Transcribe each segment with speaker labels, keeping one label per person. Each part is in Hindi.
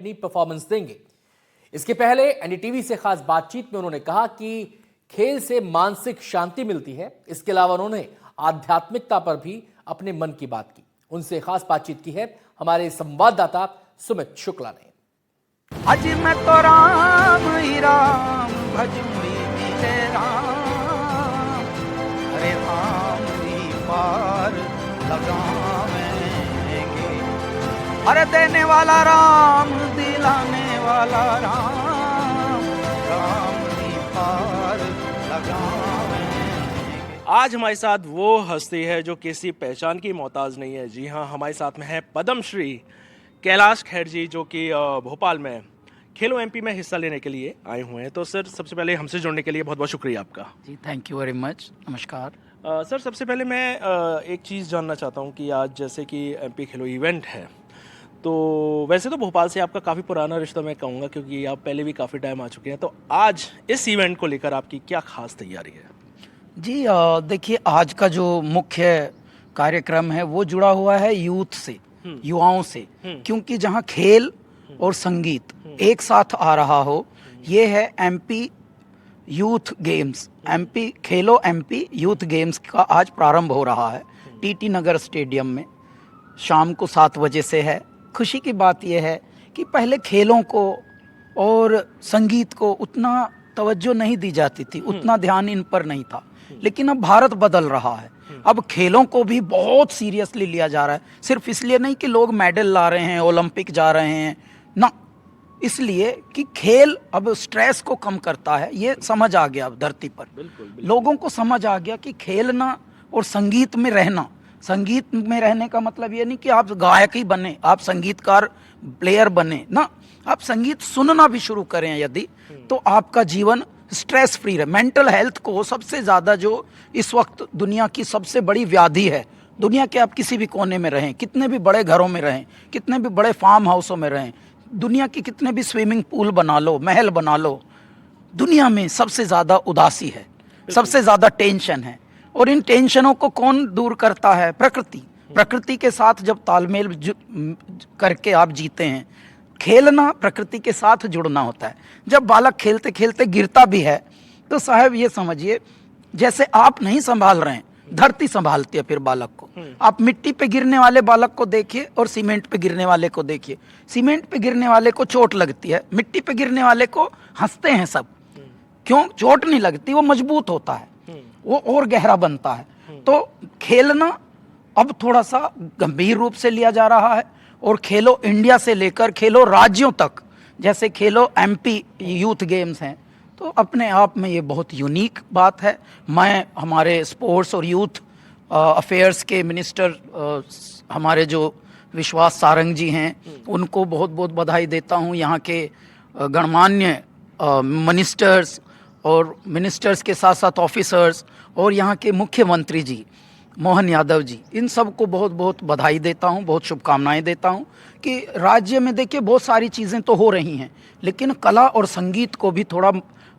Speaker 1: अपनी परफॉर्मेंस देंगे। इसके पहले एनडीटीवी से खास बातचीत में उन्होंने कहा कि खेल से मानसिक शांति मिलती है। इसके अलावा उन्होंने आध्यात्मिकता पर भी अपने मन की बात की। उनसे खास बातचीत की है हमारे संवाददाता सुमित शुक्ला ने।
Speaker 2: अज मैं तो राम ही राम भजूंगी मिले राम, अरे राम ही पार लगावेंगे, अरे देने वाला राम दिलाने वाला राम, राम ही पार लगावेंगे।
Speaker 3: आज हमारे साथ वो हस्ती है जो किसी पहचान की मोहताज नहीं है। जी हाँ, हमारे साथ में है पद्मश्री कैलाश खेर जी, जो कि भोपाल में खेलो एमपी में हिस्सा लेने के लिए आए हुए हैं। तो सर, सबसे पहले हमसे जुड़ने के लिए बहुत बहुत शुक्रिया आपका।
Speaker 2: जी, थैंक यू वेरी मच। नमस्कार।
Speaker 3: सर, सबसे पहले मैं एक चीज़ जानना चाहता हूँ कि आज जैसे कि एमपी खेलो इवेंट है, तो वैसे तो भोपाल से आपका काफ़ी पुराना रिश्ता मैं कहूँगा, क्योंकि आप पहले भी काफ़ी टाइम आ चुके हैं। तो आज इस इवेंट को लेकर आपकी क्या खास तैयारी है?
Speaker 2: जी, देखिए, आज का जो मुख्य कार्यक्रम है वो जुड़ा हुआ है यूथ से, युवाओं से, क्योंकि जहाँ खेल और संगीत एक साथ आ रहा हो, ये है एमपी यूथ गेम्स। एमपी खेलो एमपी यूथ गेम्स का आज प्रारंभ हो रहा है टीटी नगर स्टेडियम में। शाम को 7 बजे से है। खुशी की बात यह है कि पहले खेलों को और संगीत को उतना तवज्जो नहीं दी जाती थी, उतना ध्यान इन पर नहीं था, लेकिन अब भारत बदल रहा है। अब खेलों को भी बहुत सीरियसली लिया जा रहा है। सिर्फ इसलिए नहीं कि लोग मेडल ला रहे हैं, ओलंपिक जा रहे हैं ना, इसलिए कि खेल अब स्ट्रेस को कम करता है। ये समझ आ गया अब धरती पर। बिल्कुल। लोगों को समझ आ गया कि खेलना और संगीत में रहना, संगीत में रहने का मतलब ये नहीं कि आप गायक ही बने, आप संगीतकार प्लेयर बने ना, आप संगीत सुनना भी शुरू करें यदि, तो आपका जीवन स्ट्रेस फ्री रहे। मेंटल हेल्थ को सबसे ज़्यादा, जो इस वक्त दुनिया की सबसे बड़ी व्याधि है, दुनिया के आप किसी भी कोने में रहें, कितने भी बड़े घरों में रहें, कितने भी बड़े फार्म हाउसों में रहें, दुनिया की कितने भी स्विमिंग पूल बना लो, महल बना लो, दुनिया में सबसे ज़्यादा उदासी है, सबसे ज़्यादा टेंशन है। और इन टेंशनों को कौन दूर करता है? प्रकृति। प्रकृति के साथ जब तालमेल करके आप जीते हैं, खेलना प्रकृति के साथ जुड़ना होता है। जब बालक खेलते खेलते गिरता भी है, तो साहब ये समझिए जैसे आप नहीं संभाल रहे हैं, धरती संभालती है फिर बालक को। आप मिट्टी पे गिरने वाले बालक को देखिए और सीमेंट पे गिरने वाले को देखिए। सीमेंट पे गिरने वाले को चोट लगती है, मिट्टी पे गिरने वाले को हंसते हैं सब। क्यों? चोट नहीं लगती, वो मजबूत होता है, वो और गहरा बनता है। तो खेलना अब थोड़ा सा गंभीर रूप से लिया जा रहा है, और खेलो इंडिया से लेकर खेलो राज्यों तक, जैसे खेलो एमपी यूथ गेम्स हैं, तो अपने आप में ये बहुत यूनिक बात है। मैं हमारे स्पोर्ट्स और यूथ अफेयर्स के मिनिस्टर हमारे जो विश्वास सारंग जी हैं, उनको बहुत बहुत बधाई देता हूँ। यहाँ के गणमान्य मिनिस्टर्स और मिनिस्टर्स के साथ साथ ऑफिसर्स और यहाँ के मुख्यमंत्री जी मोहन यादव जी, इन सब को बहुत बहुत बधाई देता हूँ, बहुत शुभकामनाएं देता हूँ कि राज्य में देखिए बहुत सारी चीज़ें तो हो रही हैं, लेकिन कला और संगीत को भी थोड़ा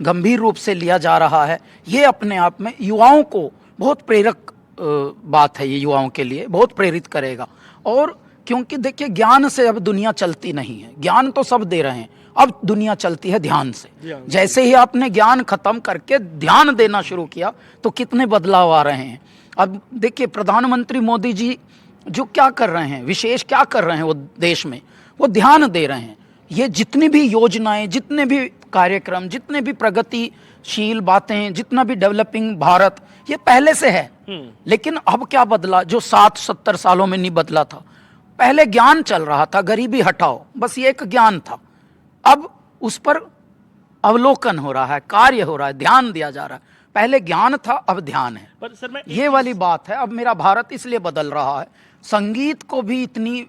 Speaker 2: गंभीर रूप से लिया जा रहा है। ये अपने आप में युवाओं को बहुत प्रेरक बात है, ये युवाओं के लिए बहुत प्रेरित करेगा। और क्योंकि देखिए ज्ञान से अब दुनिया चलती नहीं है, ज्ञान तो सब दे रहे हैं, अब दुनिया चलती है ध्यान से। जैसे ही आपने ज्ञान खत्म करके ध्यान देना शुरू किया, तो कितने बदलाव आ रहे हैं। अब देखिए प्रधानमंत्री मोदी जी जो क्या कर रहे हैं, विशेष क्या कर रहे हैं वो देश में, वो ध्यान दे रहे हैं। ये जितनी भी योजनाएं, जितने भी कार्यक्रम, जितने भी प्रगतिशील बातें, जितना भी डेवलपिंग भारत, ये पहले से है। लेकिन अब क्या बदला जो 60-70 सालों में नहीं बदला था? पहले ज्ञान चल रहा था, गरीबी हटाओ, बस ये एक ज्ञान था। अब उस पर अवलोकन हो रहा है, कार्य हो रहा है, ध्यान दिया जा रहा है। पहले ज्ञान था, अब ध्यान है।
Speaker 3: पर सर,
Speaker 2: ये वाली बात है। अब मेरा भारत इसलिए बदल रहा है, संगीत को भी इतनी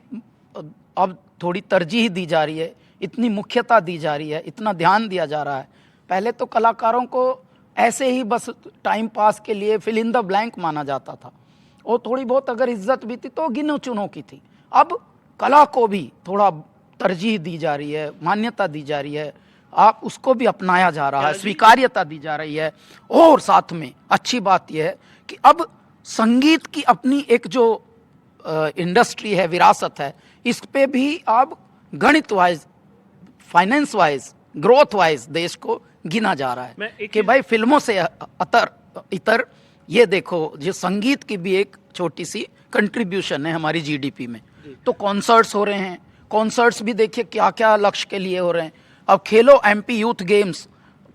Speaker 2: अब थोड़ी तरजीह दी जा रही है, इतनी मुख्यता दी जा रही है, इतना ध्यान दिया जा रहा है। पहले तो कलाकारों को ऐसे ही बस टाइम पास के लिए फिल इन द ब्लैंक माना जाता था, और थोड़ी बहुत अगर इज्जत भी थी तो गिनो चुनों की थी। अब कला को भी थोड़ा तरजीह दी जा रही है, मान्यता दी जा रही है, आप उसको भी अपनाया जा रहा है, स्वीकार्यता दी जा रही है। और साथ में अच्छी बात यह है कि अब संगीत की अपनी एक जो इंडस्ट्री है, विरासत है, इस पे भी आप गणित wise finance wise, growth wise देश को गिना जा रहा
Speaker 3: मैं
Speaker 2: है
Speaker 3: एक
Speaker 2: कि भाई फिल्मों से इतर ये देखो, ये संगीत की भी एक छोटी सी कंट्रीब्यूशन है हमारी जीडीपी में। तो कॉन्सर्ट्स हो रहे हैं, कॉन्सर्ट्स भी देखिए क्या क्या लक्ष्य के लिए हो रहे हैं। अब खेलो एमपी यूथ गेम्स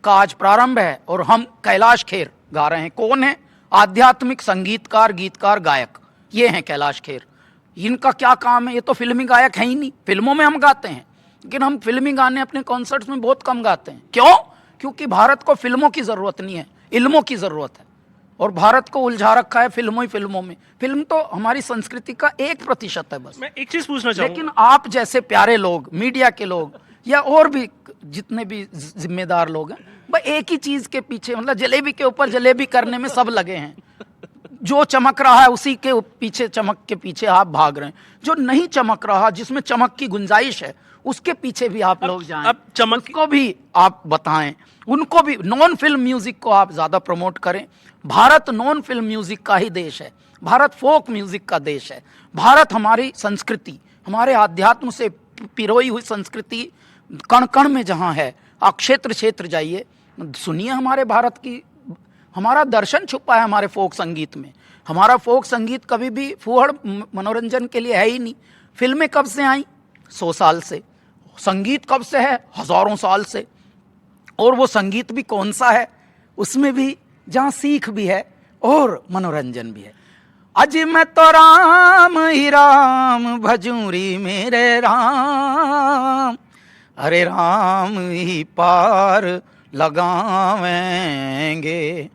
Speaker 2: का आज प्रारंभ है और हम कैलाश खेर गा रहे हैं। कौन है? आध्यात्मिक संगीतकार, गीतकार, गायक, ये हैं कैलाश खेर। इनका क्या काम है? ये तो फिल्मी गायक है ही नहीं। फिल्मों में हम गाते हैं, लेकिन हम फिल्मी गाने अपने कॉन्सर्ट्स में बहुत कम गाते हैं। क्यों? क्योंकि भारत को फिल्मों की जरूरत नहीं है, इल्मों की जरूरत है। और भारत को उलझा रखा है फिल्मों में। फिल्म तो हमारी संस्कृति का 1% है बस।
Speaker 3: मैं एक चीज पूछना चाहूंगा,
Speaker 2: लेकिन आप जैसे प्यारे लोग, मीडिया के लोग या और भी जितने भी जिम्मेदार लोग हैं, भाई एक ही चीज के पीछे, मतलब जलेबी के ऊपर जलेबी करने में सब लगे हैं। जो चमक रहा है उसी के पीछे, चमक के पीछे आप भाग रहे हैं। जो नहीं चमक रहा, जिसमें चमक की गुंजाइश है, उसके पीछे भी आप लोग जाएं।
Speaker 3: अब चमक
Speaker 2: उसको भी आप बताएं, उनको भी। नॉन फिल्म म्यूजिक को आप ज्यादा प्रमोट करें। भारत नॉन फिल्म म्यूजिक का ही देश है, भारत फोक म्यूजिक का देश है। भारत हमारी संस्कृति, हमारे आध्यात्म से पिरोई हुई संस्कृति कण कण में जहाँ है, आप क्षेत्र क्षेत्र जाइए, सुनिए हमारे भारत की। हमारा दर्शन छुपा है हमारे फोक संगीत में। हमारा फोक संगीत कभी भी फूहड़ मनोरंजन के लिए है ही नहीं। फिल्में कब से आई? 100 साल से। संगीत कब से है? हजारों साल से। और वो संगीत भी कौन सा है? उसमें भी जहाँ सीख भी है और मनोरंजन भी है। अज मैं तो राम ही राम भजूरी मेरे राम, अरे राम ही पार लगावेंगे।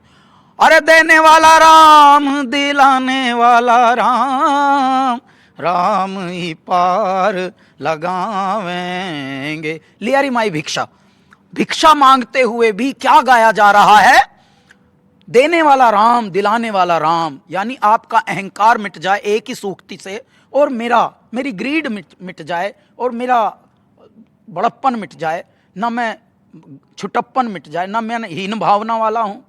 Speaker 2: अरे देने वाला राम, दिलाने वाला राम, राम ही पार लगावेंगे। लियारी माई भिक्षा। भिक्षा मांगते हुए भी क्या गाया जा रहा है? देने वाला राम, दिलाने वाला राम। यानी आपका अहंकार मिट जाए एक ही सूक्ति से, और मेरी ग्रीड मिट जाए, और मेरा बड़प्पन मिट जाए, ना मैं छुटप्पन मिट जाए, ना मैं हीन भावना वाला हूं,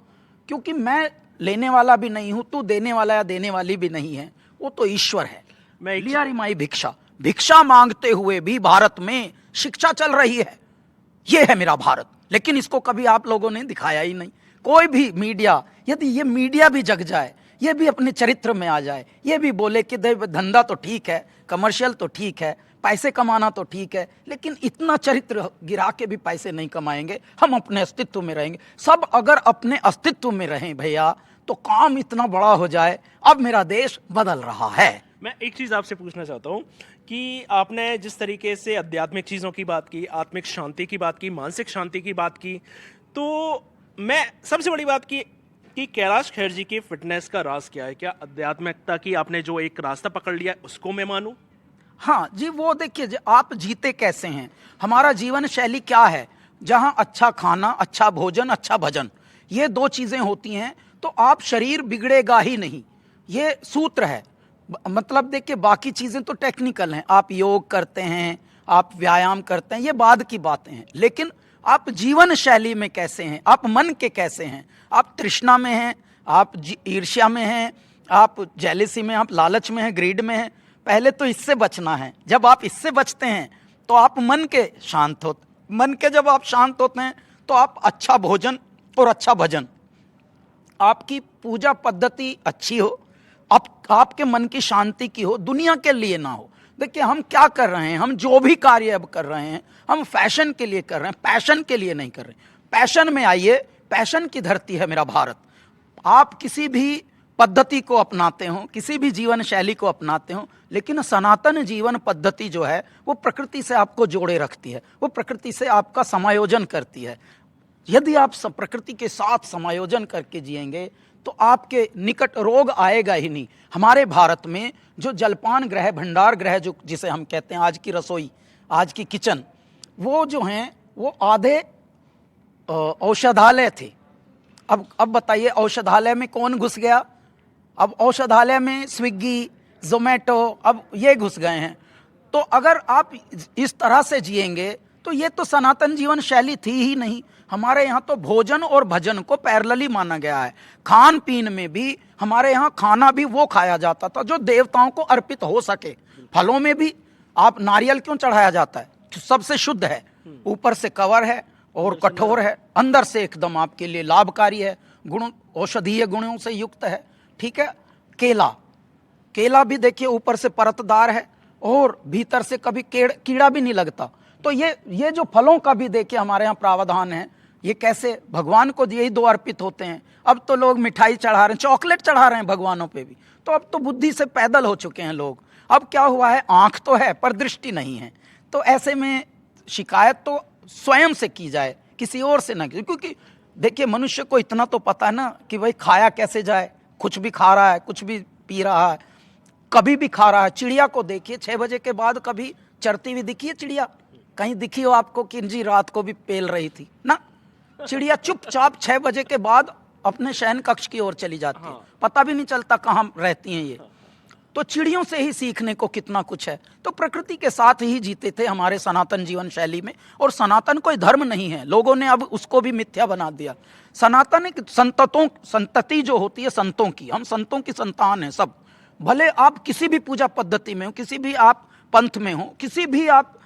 Speaker 2: क्योंकि मैं लेने वाला भी नहीं हूं, तू देने वाला या देने वाली भी नहीं है, वो तो ईश्वर है। लियारी माई भिक्षा। भिक्षा मांगते हुए भी भारत में शिक्षा चल रही है। ये है मेरा भारत। लेकिन इसको कभी आप लोगों ने दिखाया ही नहीं। कोई भी मीडिया, यदि ये मीडिया भी जग जाए, ये भी अपने चरित्र में आ जाए, ये भी बोले कि धंधा तो ठीक है, कमर्शियल तो ठीक है, पैसे कमाना तो ठीक है, लेकिन इतना चरित्र गिरा के भी पैसे नहीं कमाएंगे, हम अपने अस्तित्व में रहेंगे। सब अगर अपने अस्तित्व में रहें भैया, तो काम इतना बड़ा हो जाए। अब मेरा देश बदल रहा है।
Speaker 3: मैं एक चीज़ आपसे पूछना चाहता हूँ कि आपने जिस तरीके से आध्यात्मिक चीज़ों की बात की, आत्मिक शांति की बात की, मानसिक शांति की बात की, तो मैं सबसे बड़ी बात की कि कैलाश खेर जी की फिटनेस का राज क्या है? क्या आध्यात्मिकता की आपने जो एक रास्ता पकड़ लिया उसको मैं मानूं?
Speaker 2: हाँ जी, वो देखिए आप जीते कैसे हैं, हमारा जीवन शैली क्या है। जहाँ अच्छा खाना, अच्छा भोजन, अच्छा भजन, ये 2 चीज़ें होती हैं, तो आप शरीर बिगड़ेगा ही नहीं। ये सूत्र है। मतलब देखिए बाकी चीज़ें तो टेक्निकल हैं, आप योग करते हैं, आप व्यायाम करते हैं, ये बाद की बातें हैं। लेकिन आप जीवन शैली में कैसे हैं, आप मन के कैसे हैं, आप तृष्णा में हैं, आप ईर्ष्या में हैं, आप जेलेसी में, आप लालच में हैं, ग्रीड में हैं। पहले तो इससे बचना है। जब आप इससे बचते हैं तो आप मन के शांत होते। मन के जब आप शांत होते हैं तो आप अच्छा भोजन और अच्छा भजन, आपकी पूजा पद्धति अच्छी हो, आपके मन की शांति की हो, दुनिया के लिए ना हो। देखिए हम क्या कर रहे हैं, हम जो भी कार्य अब कर रहे हैं, हम फैशन के लिए कर रहे हैं, पैशन के लिए नहीं कर रहे। पैशन में आइए, पैशन की धरती है मेरा भारत। आप किसी भी पद्धति को अपनाते हो, किसी भी जीवन शैली को अपनाते हो, लेकिन सनातन जीवन पद्धति जो है वो प्रकृति से आपको जोड़े रखती है, वो प्रकृति से आपका समायोजन करती है। यदि आप प्रकृति के साथ समायोजन करके जिएंगे तो आपके निकट रोग आएगा ही नहीं। हमारे भारत में जो जलपान गृह, भंडार गृह जो जिसे हम कहते हैं, आज की रसोई, आज की किचन, वो जो हैं वो आधे औषधालय थे। अब बताइए औषधालय में कौन घुस गया? अब औषधालय में स्विगी, जोमेटो, अब ये घुस गए हैं। तो अगर आप इस तरह से जिएंगे तो ये तो सनातन जीवन शैली थी ही नहीं। हमारे यहाँ तो भोजन और भजन को पैरेलली माना गया है। खान पीन में भी हमारे यहाँ खाना भी वो खाया जाता था जो देवताओं को अर्पित हो सके। फलों में भी आप नारियल क्यों चढ़ाया जाता है? सबसे शुद्ध है। ऊपर से कवर है और कठोर है, अंदर से एकदम आपके लिए लाभकारी है, गुण औषधीय गुणों से युक्त है। ठीक है। केला भी देखिए ऊपर से परतदार है और भीतर से कभी कीड़ा भी नहीं लगता। तो ये जो फलों का भी देखिए हमारे यहाँ प्रावधान है, ये कैसे भगवान को यही दो अर्पित होते हैं। अब तो लोग मिठाई चढ़ा रहे हैं, चॉकलेट चढ़ा रहे हैं भगवानों पे भी। तो अब तो बुद्धि से पैदल हो चुके हैं लोग। अब क्या हुआ है, आंख तो है पर दृष्टि नहीं है। तो ऐसे में शिकायत तो स्वयं से की जाए, किसी और से ना की। क्योंकि देखिए मनुष्य को इतना तो पता है ना कि भाई खाया कैसे जाए। कुछ भी खा रहा है, कुछ भी पी रहा है, कभी भी खा रहा है। चिड़िया को देखिए 6 बजे के बाद कभी चरती हुई दिखी है चिड़िया? कहीं दिखी हो आपको कि जी रात को भी पेल रही थी ना? चिड़िया चुपचाप 6 बजे के बाद अपने शयन कक्ष की ओर चली जाती है। पता भी नहीं चलता कहाँ रहती हैं ये। तो चिड़ियों से ही सीखने को कितना कुछ है। तो प्रकृति के साथ ही जीते थे हमारे सनातन जीवन शैली में। और सनातन कोई धर्म नहीं है, लोगों ने अब उसको भी मिथ्या बना दिया। सनातन एक संतति जो होती है संतों की, हम संतों की संतान हैं सब। भले आप किसी भी पूजा पद्धति में हो, किसी भी आप पंथ में हो, किसी भी आप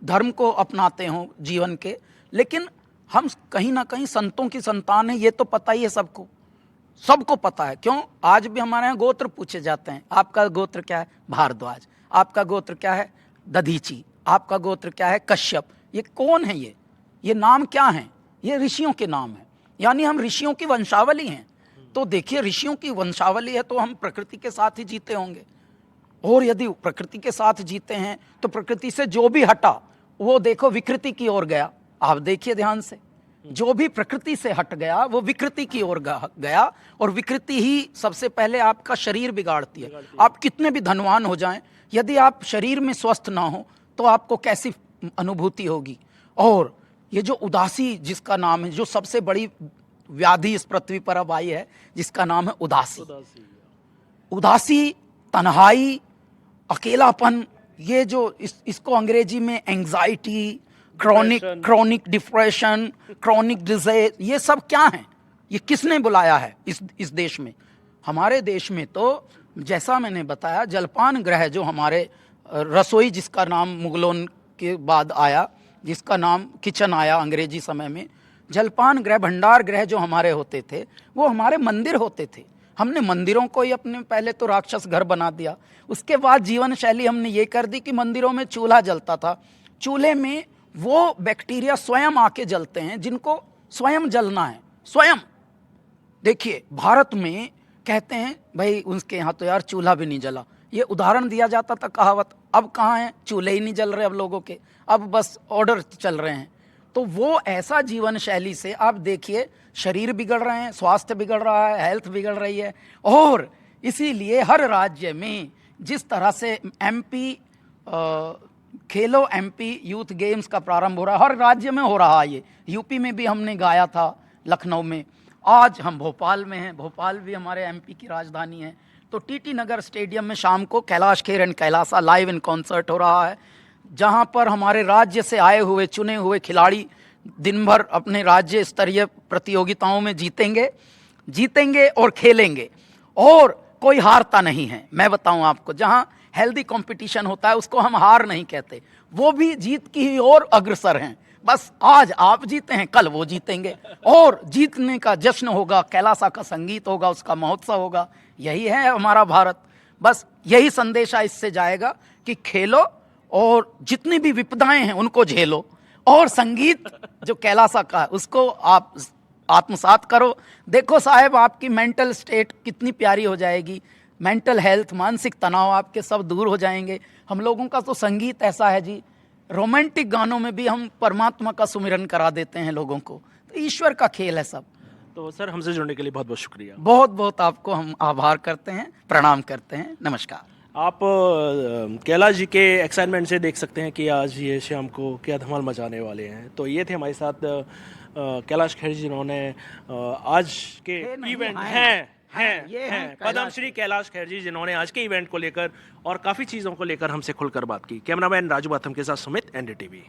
Speaker 2: धर्म को अपनाते हो जीवन के, लेकिन हम कहीं ना कहीं संतों की संतान है, ये तो पता ही है सबको पता है। क्यों? आज भी हमारे यहाँ गोत्र पूछे जाते हैं। आपका गोत्र क्या है? भारद्वाज। आपका गोत्र क्या है? दधीची। आपका गोत्र क्या है? कश्यप। ये कौन है? ये नाम क्या है? ये ऋषियों के नाम है, यानी हम ऋषियों की वंशावली हैं। तो देखिए ऋषियों की वंशावली है तो हम प्रकृति के साथ ही जीते होंगे। और यदि प्रकृति के साथ जीते हैं तो प्रकृति से जो भी हटा वो देखो विकृति की ओर गया। आप देखिए ध्यान से, जो भी प्रकृति से हट गया वो विकृति की ओर गया। और विकृति ही सबसे पहले आपका शरीर बिगाड़ती है। आप कितने भी धनवान हो जाएं, यदि आप शरीर में स्वस्थ ना हो तो आपको कैसी अनुभूति होगी। और ये जो उदासी जिसका नाम है, जो सबसे बड़ी व्याधि इस पृथ्वी पर अब आई है, जिसका नाम है उदासी, तन्हाई, अकेलापन। ये जो इसको अंग्रेजी में anxiety, chronic depression, chronic disease, ये सब क्या है? ये किसने बुलाया है इस देश में? हमारे देश में तो जैसा मैंने बताया, जलपान गृह जो हमारे रसोई जिसका नाम मुगलों के बाद आया, जिसका नाम किचन आया अंग्रेजी समय में, जलपान गृह, भंडार गृह जो हमारे होते थे वो हमारे मंदिर होते थे। हमने मंदिरों को ही अपने पहले तो राक्षस घर बना दिया। उसके बाद जीवन शैली हमने ये कर दी कि मंदिरों में चूल्हा जलता था। चूल्हे में वो बैक्टीरिया स्वयं आके जलते हैं जिनको स्वयं जलना है। स्वयं देखिए भारत में कहते हैं भाई उसके यहाँ तो यार चूल्हा भी नहीं जला। ये उदाहरण दिया जाता था कहावत। अब कहाँ है? चूल्हे ही नहीं जल रहे अब लोगों के, अब बस ऑर्डर चल रहे हैं। तो वो ऐसा जीवन शैली से आप देखिए शरीर बिगड़ रहे हैं, स्वास्थ्य बिगड़ रहा है, हेल्थ बिगड़ रही है। और इसीलिए हर राज्य में जिस तरह से एमपी खेलो एमपी यूथ गेम्स का प्रारंभ हो रहा है, हर राज्य में हो रहा है। ये यूपी में भी हमने गाया था, लखनऊ में। आज हम भोपाल में हैं, भोपाल भी हमारे एमपी की राजधानी है। तो टीटी नगर स्टेडियम में शाम को Kailash Kher and Kailasa live in concert हो रहा है, जहां पर हमारे राज्य से आए हुए चुने हुए खिलाड़ी दिन भर अपने राज्य स्तरीय प्रतियोगिताओं में जीतेंगे और खेलेंगे। और कोई हारता नहीं है। मैं बताऊं आपको, जहां हेल्दी कंपटीशन होता है उसको हम हार नहीं कहते, वो भी जीत की ही ओर अग्रसर हैं। बस आज आप जीते हैं, कल वो जीतेंगे और जीतने का जश्न होगा, कैलासा का संगीत होगा, उसका महोत्सव होगा। यही है हमारा भारत। बस यही संदेशा इससे जाएगा कि खेलो और जितनी भी विपदाएं हैं उनको झेलो, और संगीत जो कैलासा का है उसको आप आत्मसात करो। देखो साहब, आपकी मेंटल स्टेट कितनी प्यारी हो जाएगी। मेंटल हेल्थ, मानसिक तनाव आपके सब दूर हो जाएंगे। हम लोगों का तो संगीत ऐसा है जी, रोमांटिक गानों में भी हम परमात्मा का सुमिरन करा देते हैं लोगों को। तो ईश्वर का खेल है सब।
Speaker 3: तो सर, हमसे जुड़ने के लिए बहुत बहुत शुक्रिया।
Speaker 2: बहुत बहुत आपको हम आभार करते हैं, प्रणाम करते हैं, नमस्कार।
Speaker 3: आप कैलाश जी के एक्साइटमेंट से देख सकते हैं कि आज ये शाम को क्या धमाल मचाने वाले हैं। तो ये थे हमारे साथ कैलाश खेर जी, जिन्होंने आज के इवेंट हैं पद्मश्री कैलाश खेर जी, जिन्होंने आज के इवेंट को लेकर और काफ़ी चीज़ों को लेकर हमसे खुलकर बात की। कैमरामैन राजू बाथम के साथ सुमित, एनडीटीवी।